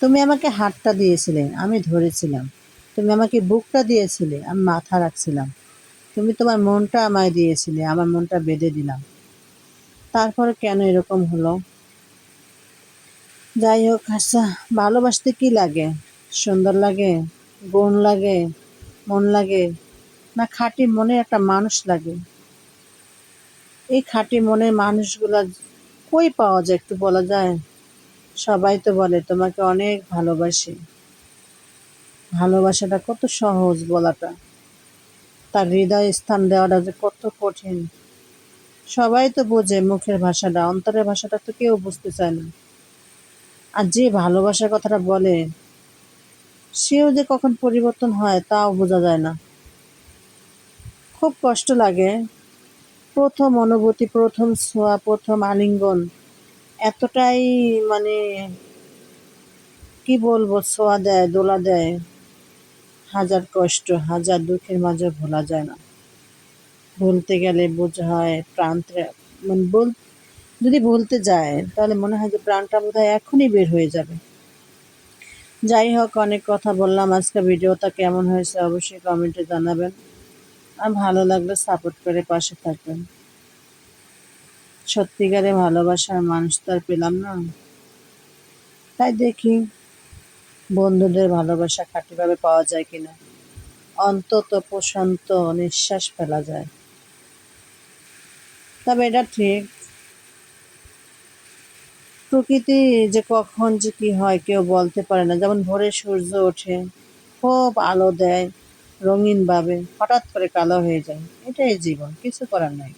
তুমি আমাকে হাতটা দিয়েছিলে, আমি ধরেছিলাম। তুমি আমাকে বুকটা দিয়েছিলে, আমি মাথা রাখছিলাম। তুমি তোমার মনটা আমায় দিয়েছিলে, আমার মনটা বেঁধে দিলাম। তারপরে কেন এরকম হলো? যাই হোক, আচ্ছা, ভালোবাসতে কি লাগে? সুন্দর লাগে, গুণ লাগে, মন লাগে, না খাঁটি মনের একটা মানুষ লাগে? এই খাঁটি মনের মানুষগুলা কই পাওয়া যায় একটু বলা যায়? সবাই তো বলে তোমাকে অনেক ভালোবাসি। ভালোবাসাটা কত সহজ বলাটা, তার হৃদয়ে স্থান দেওয়াটা যে কত কঠিন। সবাই তো বোঝে মুখের ভাষাটা, অন্তরের ভাষাটা তো কেউ বুঝতে চায় না। আর যে ভালোবাসার কথাটা বলে, সেও যে কখন পরিবর্তন হয় তাও বোঝা যায় না। খুব কষ্ট লাগে। প্রথম অনুভূতি, প্রথম ছোঁয়া, প্রথম আলিঙ্গন এতটাই, মানে কি বলবো, ছোঁয়া দেয়, দোলা দেয়। হাজার কষ্ট, হাজার দুঃখের মাঝে ভোলা যায় না। ভুলতে গেলে বোঝা হয় প্রাণটা, মানে যদি ভুলতে যায় তাহলে মনে হয় যে প্রাণটা বোধহয় এখনই বের হয়ে যাবে। যাই হোক, অনেক কথা বললাম। আজকে ভিডিওটা কেমন হয়েছে অবশ্যই কমেন্টে জানাবেন। আর ভালো লাগলে সাপোর্ট করে পাশে থাকবেন। সত্যিকারে ভালোবাসার মানুষ তো আর পেলাম না, তাই দেখি বন্ধুদের ভালোবাসা খাঁটিভাবে পাওয়া যায় কিনা, অন্তত প্রশান্ত নিঃশ্বাস ফেলা যায়। তবে এটা ঠিক, প্রকৃতি যে কখন যে কি হয় কেউ বলতে পারে না। যেমন ভোরে সূর্য ওঠে, খুব আলো দেয় রঙিন ভাবে, হঠাৎ করে কালো হয়ে যায়। এটাই জীবন, কিছু করার নাই।